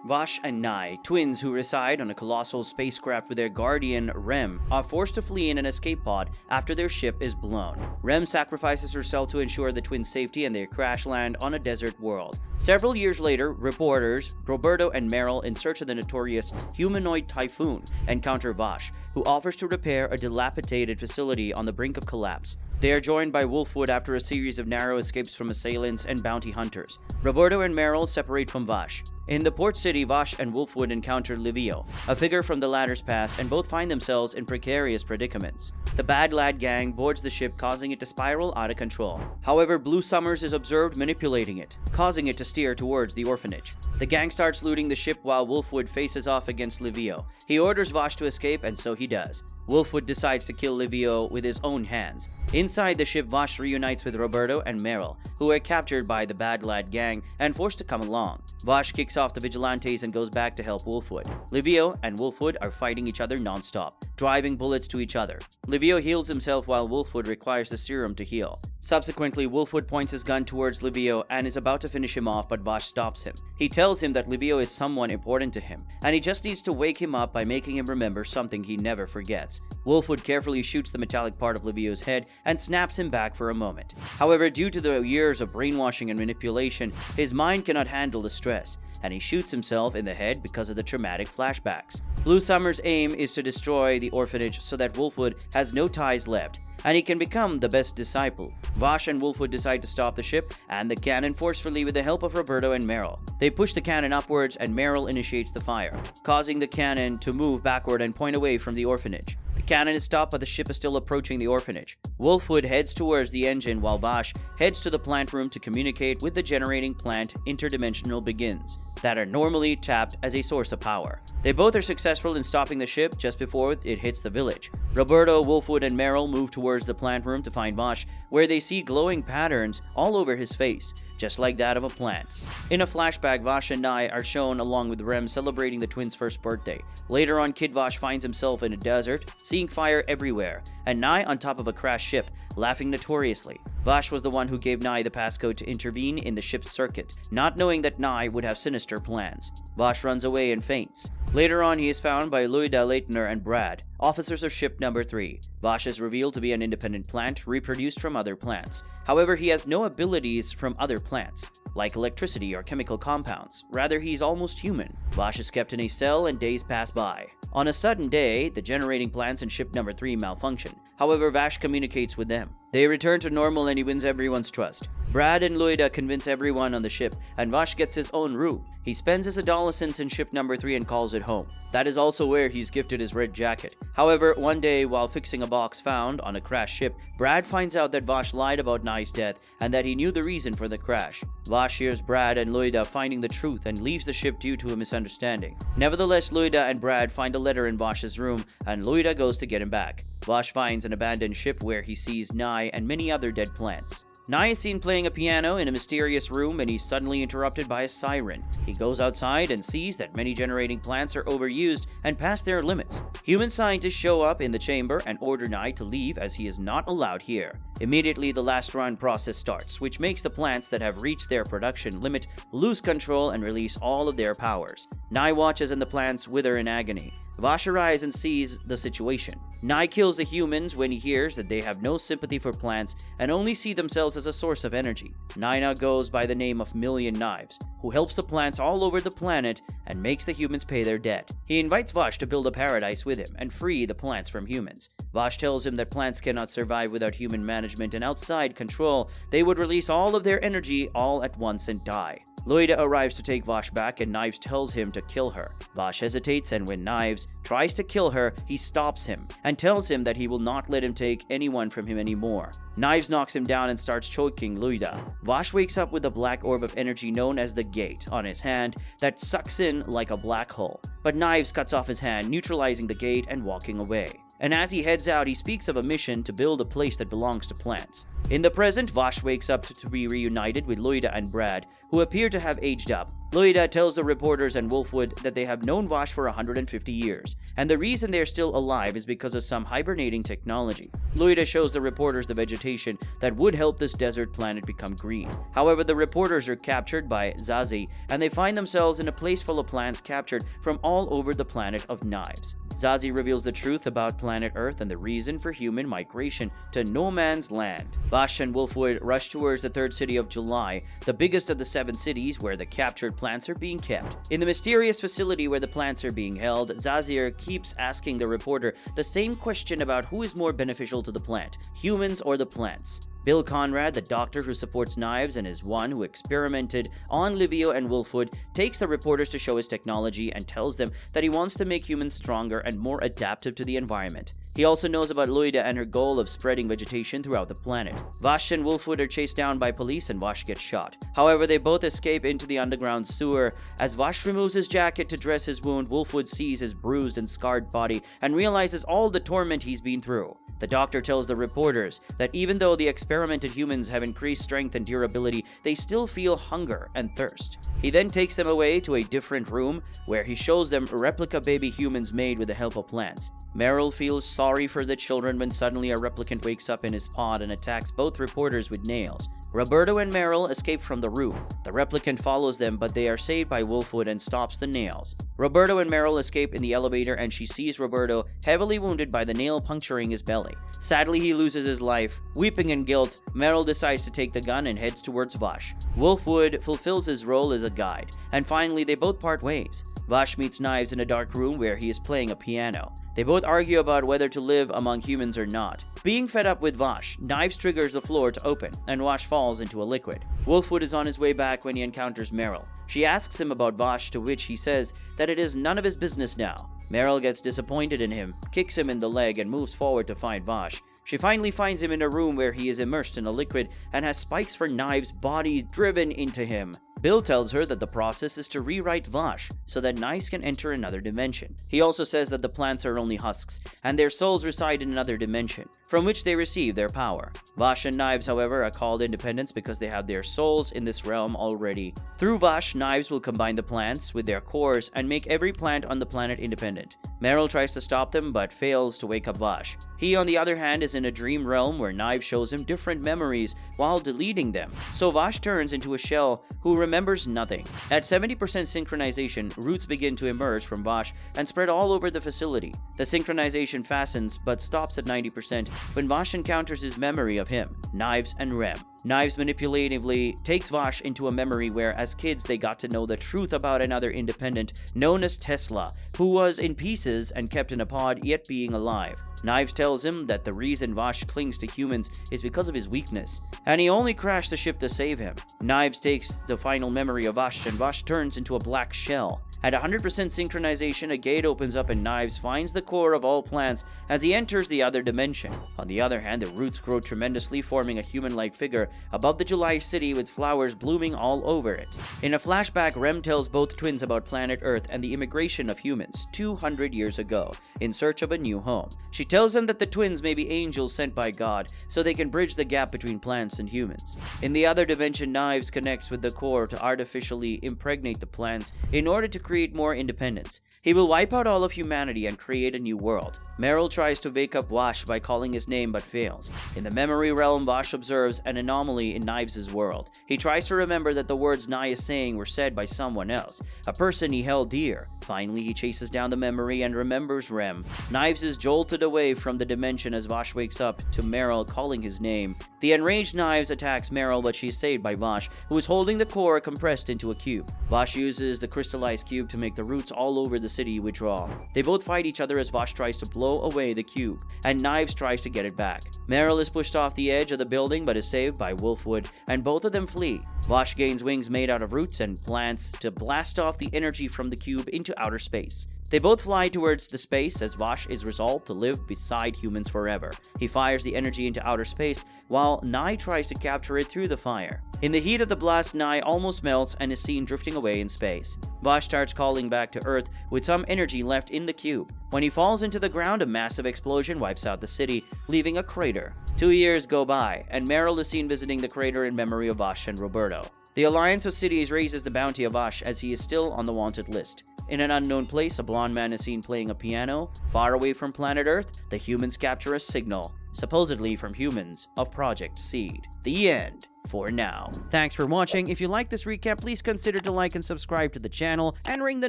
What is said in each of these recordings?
Vash and Nai, twins who reside on a colossal spacecraft with their guardian, Rem, are forced to flee in an escape pod after their ship is blown. Rem sacrifices herself to ensure the twins' safety and they crash land on a desert world. Several years later, reporters Roberto and Meryl, in search of the notorious humanoid Typhoon, encounter Vash, who offers to repair a dilapidated facility on the brink of collapse. They are joined by Wolfwood after a series of narrow escapes from assailants and bounty hunters. Roberto and Meryl separate from Vash. In the port city, Vash and Wolfwood encounter Livio, a figure from the latter's past, and both find themselves in precarious predicaments. The Bad Lad gang boards the ship, causing it to spiral out of control. However, Blue Summers is observed manipulating it, causing it to steer towards the orphanage. The gang starts looting the ship while Wolfwood faces off against Livio. He orders Vash to escape, and so he does. Wolfwood decides to kill Livio with his own hands. Inside the ship, Vash reunites with Roberto and Meryl, who are captured by the Bad Lad gang and forced to come along. Vash kicks off the vigilantes and goes back to help Wolfwood. Livio and Wolfwood are fighting each other non-stop, driving bullets to each other. Livio heals himself while Wolfwood requires the serum to heal. Subsequently, Wolfwood points his gun towards Livio and is about to finish him off, but Vash stops him. He tells him that Livio is someone important to him, and he just needs to wake him up by making him remember something he never forgets. Wolfwood carefully shoots the metallic part of Livio's head and snaps him back for a moment. However, due to the years of brainwashing and manipulation, his mind cannot handle the stress, and he shoots himself in the head because of the traumatic flashbacks. Blue Summer's aim is to destroy the orphanage so that Wolfwood has no ties left, and he can become the best disciple. Vash and Wolfwood decide to stop the ship and the cannon forcefully with the help of Roberto and Meryl. They push the cannon upwards and Meryl initiates the fire, causing the cannon to move backward and point away from the orphanage. The cannon is stopped, but the ship is still approaching the orphanage. Wolfwood heads towards the engine while Vash heads to the plant room to communicate with the generating plant interdimensional begins that are normally tapped as a source of power. They both are successful in stopping the ship just before it hits the village. Roberto, Wolfwood, and Meryl move towards the plant room to find Vash, where they see glowing patterns all over his face, just like that of a plant. In a flashback, Vash and Nai are shown along with Rem celebrating the twins' first birthday. Later on, Kid Vash finds himself in a desert, seeing fire everywhere, and Nai on top of a crashed ship, laughing notoriously. Vash was the one who gave Nai the passcode to intervene in the ship's circuit, not knowing that Nai would have sinister plans. Vash runs away and faints. Later on, he is found by Luida, Leitner, and Brad, officers of ship number 3. Vash is revealed to be an independent plant, reproduced from other plants. However, he has no abilities from other plants, like electricity or chemical compounds. Rather, he's almost human. Vash is kept in a cell and days pass by. On a sudden day, the generating plants in ship number 3 malfunction. However, Vash communicates with them. They return to normal and he wins everyone's trust. Brad and Luida convince everyone on the ship, and Vash gets his own room. He spends his adolescence in ship number 3 and calls it home. That is also where he's gifted his red jacket. However, one day, while fixing a box found on a crashed ship, Brad finds out that Vash lied about Nai's death and that he knew the reason for the crash. Vash hears Brad and Luida finding the truth and leaves the ship due to a misunderstanding. Nevertheless, Luida and Brad find a letter in Vash's room, and Luida goes to get him back. Vash finds an abandoned ship where he sees Nai and many other dead plants. Nai is seen playing a piano in a mysterious room and he's suddenly interrupted by a siren. He goes outside and sees that many generating plants are overused and past their limits. Human scientists show up in the chamber and order Nai to leave as he is not allowed here. Immediately, the last run process starts, which makes the plants that have reached their production limit lose control and release all of their powers. Nai watches and the plants wither in agony. Vash arrives and sees the situation. Nai kills the humans when he hears that they have no sympathy for plants and only see themselves as a source of energy. Nai now goes by the name of Million Knives, who helps the plants all over the planet and makes the humans pay their debt. He invites Vash to build a paradise with him and free the plants from humans. Vash tells him that plants cannot survive without human management and outside control. They would release all of their energy all at once and die. Luida arrives to take Vash back and Knives tells him to kill her. Vash hesitates, and when Knives tries to kill her, he stops him and tells him that he will not let him take anyone from him anymore. Knives knocks him down and starts choking Luida. Vash wakes up with a black orb of energy known as the Gate on his hand that sucks in like a black hole. But Knives cuts off his hand, neutralizing the gate and walking away. And as he heads out, he speaks of a mission to build a place that belongs to plants. In the present, Vash wakes up to be reunited with Luida and Brad, who appear to have aged up. Loida tells the reporters and Wolfwood that they have known Vash for 150 years, and the reason they're still alive is because of some hibernating technology. Loida shows the reporters the vegetation that would help this desert planet become green. However, the reporters are captured by Zazie, and they find themselves in a place full of plants captured from all over the planet of Knives. Zazie reveals the truth about planet Earth and the reason for human migration to Noman's land. Vash and Wolfwood rush towards the third city of July, the biggest of the 7 cities where the captured plants are being kept. In the mysterious facility where the plants are being held, Zazie keeps asking the reporter the same question about who is more beneficial to the plant, humans or the plants. Bill Conrad, the doctor who supports Knives and is one who experimented on Livio and Wolfwood, takes the reporters to show his technology and tells them that he wants to make humans stronger and more adaptive to the environment. He also knows about Loida and her goal of spreading vegetation throughout the planet. Vash and Wolfwood are chased down by police and Vash gets shot. However, they both escape into the underground sewer. As Vash removes his jacket to dress his wound, Wolfwood sees his bruised and scarred body and realizes all the torment he's been through. The doctor tells the reporters that even though the experimented humans have increased strength and durability, they still feel hunger and thirst. He then takes them away to a different room where he shows them replica baby humans made with the help of plants. Meryl feels sorry for the children when suddenly a replicant wakes up in his pod and attacks both reporters with nails. Roberto and Meryl escape from the room. The replicant follows them, but they are saved by Wolfwood and stops the nails. Roberto and Meryl escape in the elevator and she sees Roberto heavily wounded by the nail puncturing his belly. Sadly, he loses his life. Weeping in guilt, Meryl decides to take the gun and heads towards Vash. Wolfwood fulfills his role as a guide, and finally they both part ways. Vash meets Knives in a dark room where he is playing a piano. They both argue about whether to live among humans or not. Being fed up with Vash, Knives triggers the floor to open, and Vash falls into a liquid. Wolfwood is on his way back when he encounters Meryl. She asks him about Vash, to which he says that it is none of his business now. Meryl gets disappointed in him, kicks him in the leg, and moves forward to find Vash. She finally finds him in a room where he is immersed in a liquid and has spikes for Knives' body driven into him. Bill tells her that the process is to rewrite Vash so that Knives can enter another dimension. He also says that the plants are only husks, and their souls reside in another dimension, from which they receive their power. Vash and Knives, however, are called independents because they have their souls in this realm already. Through Vash, Knives will combine the plants with their cores and make every plant on the planet independent. Meryl tries to stop them but fails to wake up Vash. He, on the other hand, is in a dream realm where Knives shows him different memories while deleting them, so Vash turns into a shell who remembers nothing. At 70% synchronization, roots begin to emerge from Vash and spread all over the facility. The synchronization fastens but stops at 90% when Vash encounters his memory of him, Knives, and Rem. Knives manipulatively takes Vash into a memory where as kids they got to know the truth about another independent known as Tesla, who was in pieces and kept in a pod yet being alive. Knives tells him that the reason Vash clings to humans is because of his weakness, and he only crashed the ship to save him. Knives takes the final memory of Vash and Vash turns into a black shell. At 100% synchronization, a gate opens up and Knives finds the core of all plants as he enters the other dimension. On the other hand, the roots grow tremendously, forming a human-like figure above the July city with flowers blooming all over it. In a flashback, Rem tells both twins about planet Earth and the immigration of humans 200 years ago in search of a new home. She tells them that the twins may be angels sent by God so they can bridge the gap between plants and humans. In the other dimension, Knives connects with the core to artificially impregnate the plants in order to create more independence. He will wipe out all of humanity and create a new world. Meryl tries to wake up Vash by calling his name but fails. In the memory realm, Vash observes an anomaly in Knives' world. He tries to remember that the words Nye is saying were said by someone else, a person he held dear. Finally, he chases down the memory and remembers Rem. Knives is jolted away from the dimension as Vash wakes up to Meryl calling his name. The enraged Knives attacks Meryl, but she's saved by Vash, who is holding the core compressed into a cube. Vash uses the crystallized cube to make the roots all over the city withdraw. They both fight each other as Vash tries to blow away the cube, and Knives tries to get it back. Meryl is pushed off the edge of the building but is saved by Wolfwood, and both of them flee. Vash gains wings made out of roots and plants to blast off the energy from the cube into outer space. They both fly towards the space as Vash is resolved to live beside humans forever. He fires the energy into outer space while Nye tries to capture it through the fire. In the heat of the blast, Nye almost melts and is seen drifting away in space. Vash starts calling back to Earth with some energy left in the cube. When he falls into the ground, a massive explosion wipes out the city, leaving a crater. 2 years go by, and Meryl is seen visiting the crater in memory of Vash and Roberto. The Alliance of Cities raises the bounty of Vash as he is still on the wanted list. In an unknown place, a blonde man is seen playing a piano. Far away from planet Earth, the humans capture a signal, supposedly from humans, of Project Seed. The end. For now. Thanks for watching. If you like this recap, please consider to like and subscribe to the channel and ring the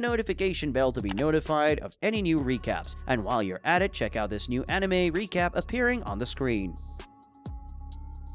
notification bell to be notified of any new recaps. And while you're at it, check out this new anime recap appearing on the screen.